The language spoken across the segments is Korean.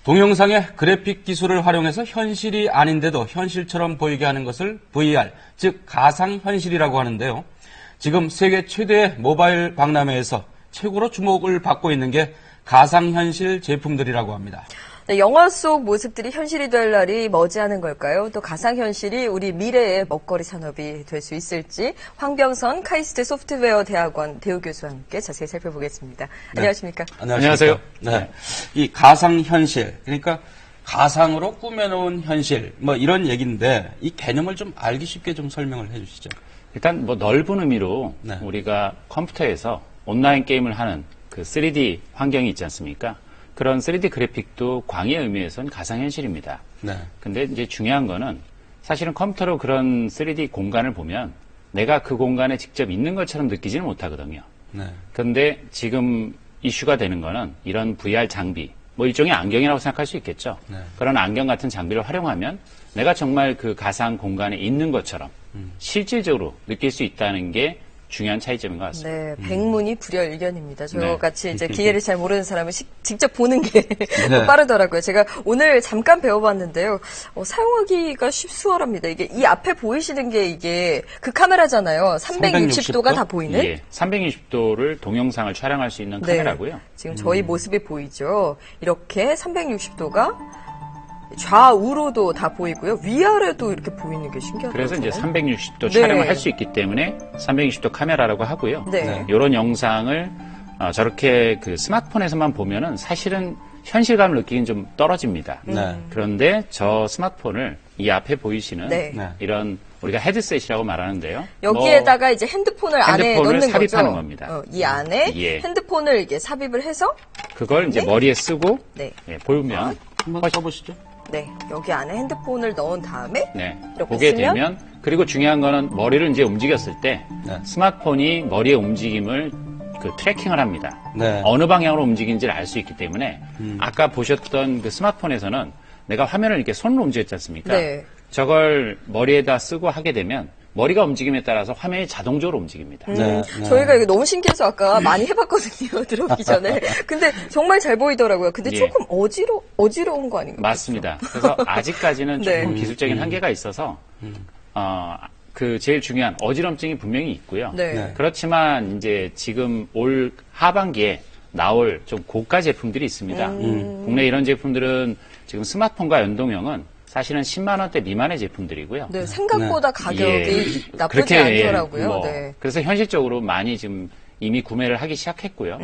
동영상의 그래픽 기술을 활용해서 현실이 아닌데도 현실처럼 보이게 하는 것을 VR, 즉 가상현실이라고 하는데요. 지금 세계 최대의 모바일 박람회에서 최고로 주목을 받고 있는 게 가상현실 제품들이라고 합니다. 네, 영화 속 모습들이 현실이 될 날이 머지않은 걸까요? 또 가상현실이 우리 미래의 먹거리 산업이 될 수 있을지 황병선 카이스트 소프트웨어 대학원 대우 교수와 함께 자세히 살펴보겠습니다. 네. 안녕하십니까? 안녕하세요. 네. 이 가상현실, 그러니까 가상으로 꾸며놓은 현실, 뭐 이런 얘기인데 이 개념을 좀 알기 쉽게 좀 설명을 해 주시죠. 일단 뭐 넓은 의미로 네. 우리가 컴퓨터에서 온라인 게임을 하는 그 3D 환경이 있지 않습니까? 그런 3D 그래픽도 광의의 의미에서는 가상현실입니다. 네. 근데 이제 중요한 거는 사실은 컴퓨터로 그런 3D 공간을 보면 내가 그 공간에 직접 있는 것처럼 느끼지는 못하거든요. 네. 그런데 지금 이슈가 되는 거는 이런 VR 장비, 뭐 일종의 안경이라고 생각할 수 있겠죠. 네. 그런 안경 같은 장비를 활용하면 내가 정말 그 가상 공간에 있는 것처럼 실질적으로 느낄 수 있다는 게 중요한 차이점인 것 같습니다. 네, 백문이 불여일견입니다. 네. 저같이 이제 기계를 잘 모르는 사람은 직접 보는 게 네. 빠르더라고요. 제가 오늘 잠깐 배워봤는데요. 사용하기가 수월합니다. 이게 이 앞에 보이시는 게 이게 그 카메라잖아요. 360도가 다 보이는. 예, 360도를 동영상을 촬영할 수 있는 네. 카메라고요. 지금 저희 모습이 보이죠. 이렇게 360도가 좌우로도 다 보이고요. 위아래도 이렇게 보이는 게 신기하더라고요. 그래서 이제 360도 네. 촬영을 할 수 있기 때문에 360도 카메라라고 하고요. 네. 이런 영상을 저렇게 그 스마트폰에서만 보면은 사실은 현실감을 느끼긴 좀 떨어집니다. 네. 그런데 저 스마트폰을 이 앞에 보이시는 네. 네. 이런 우리가 헤드셋이라고 말하는데요. 여기에다가 이제 핸드폰을 안에 핸드폰을 넣는 삽입하는 거죠. 겁니다. 이 안에 예. 핸드폰을 이게 삽입을 해서 그걸 이제 네. 머리에 쓰고 네. 예, 보면 한번 써보시죠. 네, 여기 안에 핸드폰을 넣은 다음에 네, 이렇게 보게 쓰면? 되면 그리고 중요한 거는 머리를 이제 움직였을 때 네. 스마트폰이 머리의 움직임을 그 트래킹을 합니다. 네. 어느 방향으로 움직이는지를 알 수 있기 때문에 아까 보셨던 그 스마트폰에서는 내가 화면을 이렇게 손으로 움직였지 않습니까? 네. 저걸 머리에다 쓰고 하게 되면 머리가 움직임에 따라서 화면이 자동적으로 움직입니다. 네. 저희가 이거 너무 신기해서 아까 많이 해봤거든요. 들어오기 전에. 근데 정말 잘 보이더라고요. 근데 예. 조금 어지러운 거 아닌가요? 맞습니다. 그래서 아직까지는 네. 조금 기술적인 한계가 있어서 그 제일 중요한 어지럼증이 분명히 있고요. 네. 네. 그렇지만 이제 지금 올 하반기에 나올 좀 고가 제품들이 있습니다. 국내 이런 제품들은 지금 스마트폰과 연동형은 사실은 10만 원대 미만의 제품들이고요. 네, 생각보다 가격이 나쁘지 그렇게, 않더라고요. 뭐, 네. 그래서 현실적으로 많이 지금 이미 구매를 하기 시작했고요.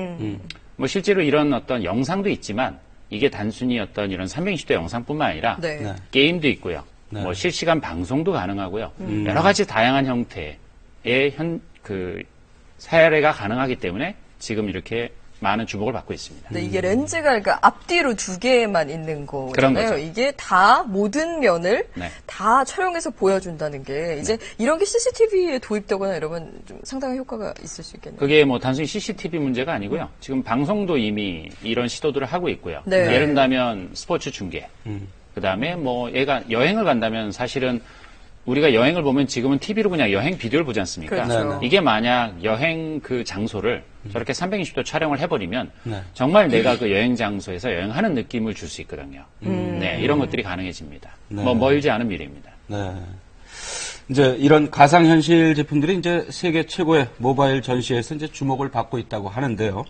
뭐 실제로 이런 어떤 영상도 있지만 이게 단순히 어떤 이런 360도 영상뿐만 아니라 네. 네. 게임도 있고요. 네. 뭐 실시간 방송도 가능하고요. 여러 가지 다양한 형태의 사례가 가능하기 때문에 지금 이렇게 많은 주목을 받고 있습니다. 네, 이게 렌즈가 그러니까 앞뒤로 두 개만 있는 그런 거잖아요. 거죠. 이게 다 모든 면을 네. 다 촬영해서 보여준다는 게 이제 이런 게 CCTV에 도입되거나 이러면 좀 상당히 효과가 있을 수 있겠네요. 그게 뭐 단순히 CCTV 문제가 아니고요. 지금 방송도 이미 이런 시도들을 하고 있고요. 네. 예를 들면 스포츠 중계. 그다음에 뭐 얘가 여행을 간다면 사실은 우리가 여행을 보면 지금은 TV로 그냥 여행 비디오를 보지 않습니까? 그렇죠. 네, 네. 이게 만약 여행 그 장소를 저렇게 360도 촬영을 해버리면 네. 정말 내가 그 여행 장소에서 여행하는 느낌을 줄 수 있거든요. 네, 이런 것들이 가능해집니다. 네. 뭐 멀지 않은 미래입니다. 네. 이제 이런 가상현실 제품들이 이제 세계 최고의 모바일 전시에서 이제 주목을 받고 있다고 하는데요.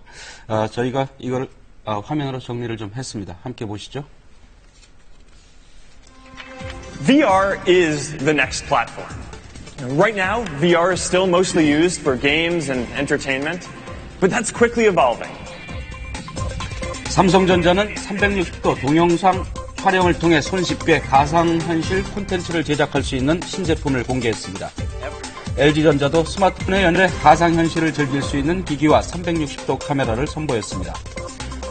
저희가 이걸 화면으로 정리를 좀 했습니다. 함께 보시죠. VR is the next platform. Right now, VR is still mostly used for games and entertainment, but that's quickly evolving. 삼성전자는 360도 동영상 촬영을 통해 손쉽게 가상현실 콘텐츠를 제작할 수 있는 신제품을 공개했습니다. LG전자도 스마트폰에 연결해 가상현실을 즐길 수 있는 기기와 360도 카메라를 선보였습니다.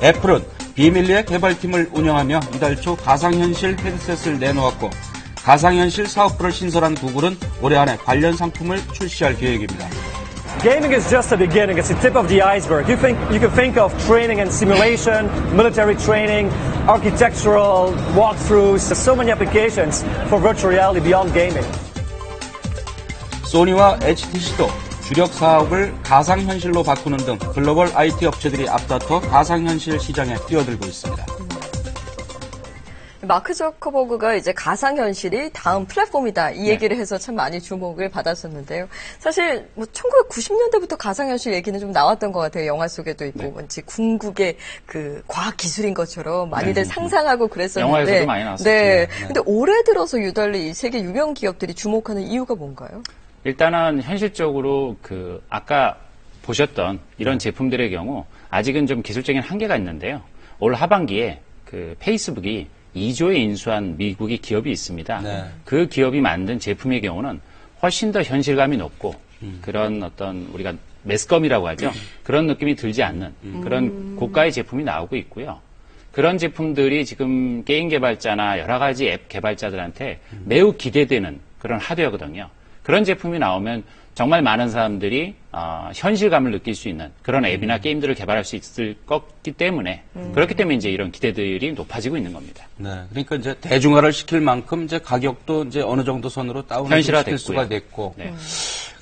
애플은 비밀리에 개발팀을 운영하며 이달 초 가상현실 헤드셋을 내놓았고 가상현실 사업부를 신설한 구글은 올해 안에 관련 상품을 출시할 계획입니다. Gaming is just the beginning. It's the tip of the iceberg. You can think of training and simulation, military training, architectural walkthroughs. There's so many applications for virtual reality beyond gaming. 소니와 HTC도 주력 사업을 가상현실로 바꾸는 등 글로벌 IT 업체들이 앞다퉈 가상현실 시장에 뛰어들고 있습니다. 마크 저커버그가 이제 가상현실이 다음 플랫폼이다 이 얘기를 해서 참 많이 주목을 받았었는데요. 사실 뭐 1990년대부터 가상현실 얘기는 좀 나왔던 것 같아요. 영화 속에도 있고 왠지 궁극의 그 과학 기술인 것처럼 많이들 상상하고 그랬었는데. 영화에서도 많이 나왔었죠. 네. 근데 올해 들어서 유달리 이 세계 유명 기업들이 주목하는 이유가 뭔가요? 일단은 현실적으로 그 아까 보셨던 이런 제품들의 경우 아직은 좀 기술적인 한계가 있는데요. 올 하반기에 그 페이스북이 2조에 인수한 미국의 기업이 있습니다. 네. 그 기업이 만든 제품의 경우는 훨씬 더 현실감이 높고 그런 어떤 우리가 매스컴이라고 하죠. 그런 느낌이 들지 않는 그런 고가의 제품이 나오고 있고요. 그런 제품들이 지금 게임 개발자나 여러 가지 앱 개발자들한테 매우 기대되는 그런 하드웨어거든요. 그런 제품이 나오면 정말 많은 사람들이 현실감을 느낄 수 있는 그런 앱이나 게임들을 개발할 수 있을 거기 때문에 그렇기 때문에 이제 이런 기대들이 높아지고 있는 겁니다. 네, 그러니까 이제 대중화를 시킬 만큼 이제 가격도 이제 어느 정도 선으로 다운을 시킬 수가 됐고. 네.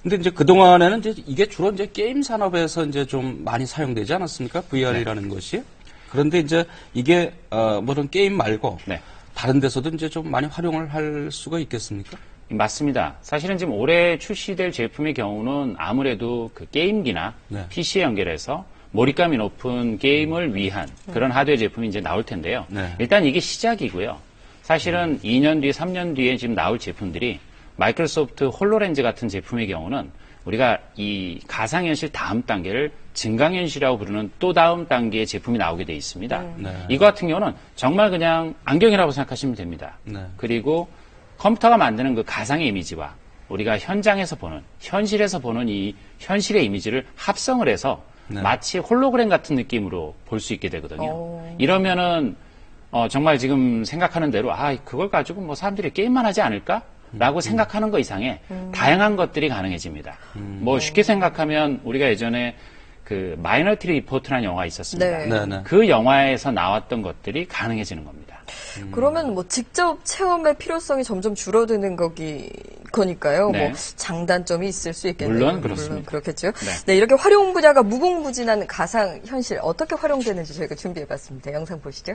근데 이제 그동안에는 이제 이게 주로 이제 게임 산업에서 이제 좀 많이 사용되지 않았습니까? VR이라는 것이. 그런데 이제 이게 뭐런 게임 말고 네. 다른 데서도 이제 좀 많이 활용을 할 수가 있겠습니까? 맞습니다. 사실은 지금 올해 출시될 제품의 경우는 아무래도 그 게임기나 네. PC에 연결해서 몰입감이 높은 게임을 위한 그런 하드웨어 제품이 이제 나올 텐데요. 네. 일단 이게 시작이고요. 사실은 2년 뒤, 3년 뒤에 지금 나올 제품들이 마이크로소프트 홀로렌즈 같은 제품의 경우는 우리가 이 가상현실 다음 단계를 증강현실이라고 부르는 또 다음 단계의 제품이 나오게 돼 있습니다. 네. 이거 같은 경우는 정말 그냥 안경이라고 생각하시면 됩니다. 네. 그리고 컴퓨터가 만드는 그 가상의 이미지와 우리가 현장에서 보는, 현실에서 보는 이 현실의 이미지를 합성을 해서 네. 마치 홀로그램 같은 느낌으로 볼 수 있게 되거든요. 이러면은 정말 지금 생각하는 대로 그걸 가지고 뭐 사람들이 게임만 하지 않을까? 라고 생각하는 것 이상의 다양한 것들이 가능해집니다. 뭐 쉽게 생각하면 우리가 예전에 그 마이너리티 리포트라는 영화가 있었습니다. 네. 네, 네. 그 영화에서 나왔던 것들이 가능해지는 겁니다. 그러면 뭐 직접 체험의 필요성이 점점 줄어드는 거니까요. 네. 뭐 장단점이 있을 수 있겠네요. 물론 그렇습니다. 그렇겠죠. 네. 네, 이렇게 활용 분야가 무궁무진한 가상 현실 어떻게 활용되는지 저희가 준비해봤습니다. 영상 보시죠.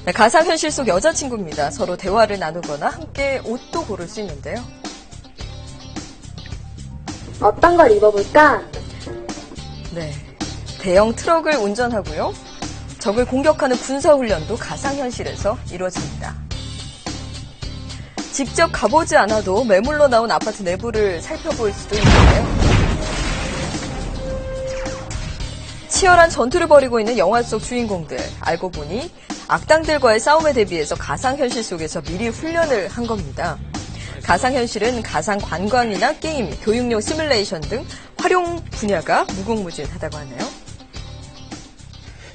네, 가상 현실 속 여자친구입니다. 서로 대화를 나누거나 함께 옷도 고를 수 있는데요. 어떤 걸 입어볼까? 네, 대형 트럭을 운전하고요. 적을 공격하는 군사훈련도 가상현실에서 이루어집니다. 직접 가보지 않아도 매물로 나온 아파트 내부를 살펴볼 수도 있는데요. 치열한 전투를 벌이고 있는 영화 속 주인공들. 알고 보니 악당들과의 싸움에 대비해서 가상현실 속에서 미리 훈련을 한 겁니다. 가상현실은 가상 관광이나 게임, 교육용 시뮬레이션 등 활용 분야가 무궁무진하다고 하네요.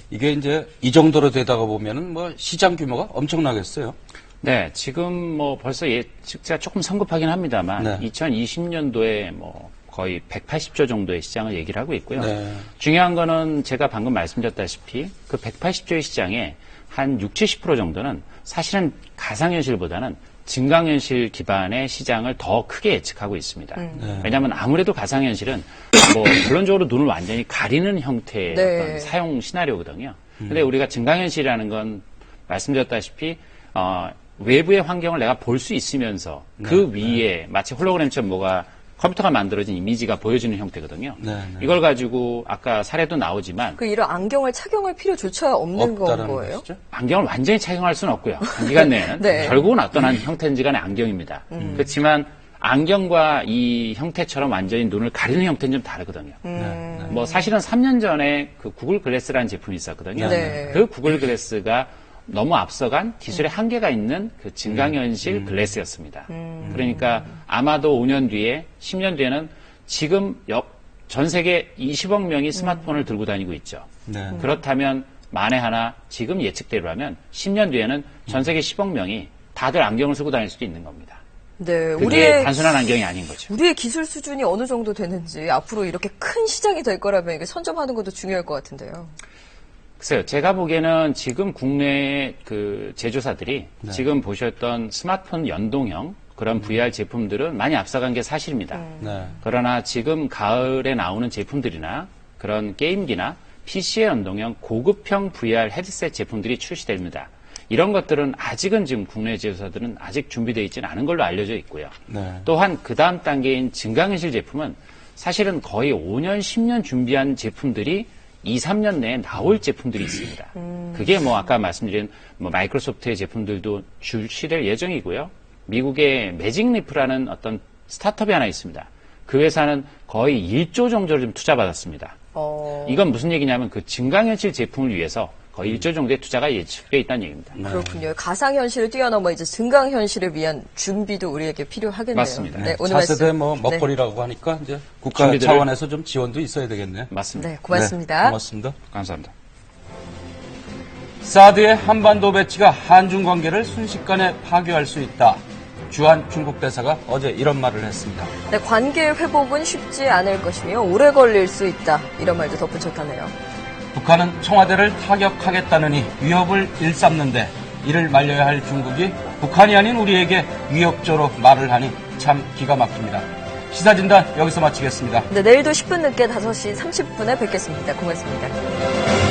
이게 이제 이 정도로 되다가 보면은 뭐 시장 규모가 엄청나겠어요. 네, 지금 뭐 벌써 예측치가 조금 성급하긴 합니다만 네. 2020년도에 뭐 거의 180조 정도의 시장을 얘기를 하고 있고요. 네. 중요한 거는 제가 방금 말씀드렸다시피 그 180조의 시장에 한 60, 70% 정도는 사실은 가상현실보다는 증강현실 기반의 시장을 더 크게 예측하고 있습니다. 네. 왜냐하면 아무래도 가상현실은 뭐 결론적으로 눈을 완전히 가리는 형태의 네. 어떤 사용 시나리오거든요. 근데 우리가 증강현실이라는 건 말씀드렸다시피 외부의 환경을 내가 볼 수 있으면서 그 위에 마치 홀로그램처럼 뭐가 컴퓨터가 만들어진 이미지가 보여지는 형태거든요. 네, 네. 이걸 가지고 아까 사례도 나오지만 이런 안경을 착용할 필요조차 없는 건 없다라는 거예요? 것이죠. 안경을 완전히 착용할 수는 없고요. 단기간 내에는 네. 결국은 어떤 한 형태인지 간의 안경입니다. 그렇지만 안경과 이 형태처럼 완전히 눈을 가리는 형태는 좀 다르거든요. 뭐 사실은 3년 전에 그 구글 글래스라는 제품이 있었거든요. 네. 그 구글 글래스가 너무 앞서간 기술의 한계가 있는 그 증강현실 글래스였습니다. 그러니까 아마도 5년 뒤에, 10년 뒤에는 지금 전 세계 20억 명이 스마트폰을 들고 다니고 있죠. 네. 그렇다면 만에 하나 지금 예측대로라면 10년 뒤에는 전 세계 10억 명이 다들 안경을 쓰고 다닐 수도 있는 겁니다. 네, 그게 단순한 안경이 아닌 거죠. 우리의 기술 수준이 어느 정도 되는지 앞으로 이렇게 큰 시장이 될 거라면 이게 선점하는 것도 중요할 것 같은데요. 글쎄요, 제가 보기에는 지금 국내의 그 제조사들이 지금 보셨던 스마트폰 연동형 그런 VR 제품들은 많이 앞서간 게 사실입니다. 네. 그러나 지금 가을에 나오는 제품들이나 그런 게임기나 PC의 연동형 고급형 VR 헤드셋 제품들이 출시됩니다. 이런 것들은 아직은 지금 국내 제조사들은 아직 준비되어 있지는 않은 걸로 알려져 있고요. 네. 또한 그 다음 단계인 증강현실 제품은 사실은 거의 5년, 10년 준비한 제품들이 2, 3년 내에 나올 제품들이 있습니다. 그게 뭐 아까 말씀드린 뭐 마이크로소프트의 제품들도 출시될 예정이고요. 미국의 매직리프라는 어떤 스타트업이 하나 있습니다. 그 회사는 거의 1조 정도를 좀 투자받았습니다. 이건 무슨 얘기냐면 그 증강현실 제품을 위해서 거의 1조 정도의 투자가 예측되어 있다는 얘기입니다. 그렇군요. 가상현실을 뛰어넘어 이제 증강현실을 위한 준비도 우리에게 필요하겠네요. 맞습니다. 네, 오늘 차세대 말씀. 뭐 먹거리라고 하니까 이제 국가 준비들을- 차원에서 좀 지원도 있어야 되겠네요. 맞습니다. 네, 고맙습니다. 네, 고맙습니다. 감사합니다. 사드의 한반도 배치가 한중 관계를 순식간에 파괴할 수 있다. 주한 중국 대사가 어제 이런 말을 했습니다. 네, 관계 회복은 쉽지 않을 것이며 오래 걸릴 수 있다. 이런 말도 덧붙였다네요. 북한은 청와대를 타격하겠다느니 위협을 일삼는데 이를 말려야 할 중국이 북한이 아닌 우리에게 위협조로 말을 하니 참 기가 막힙니다. 시사진단 여기서 마치겠습니다. 네, 내일도 10분 늦게 5시 30분에 뵙겠습니다. 고맙습니다.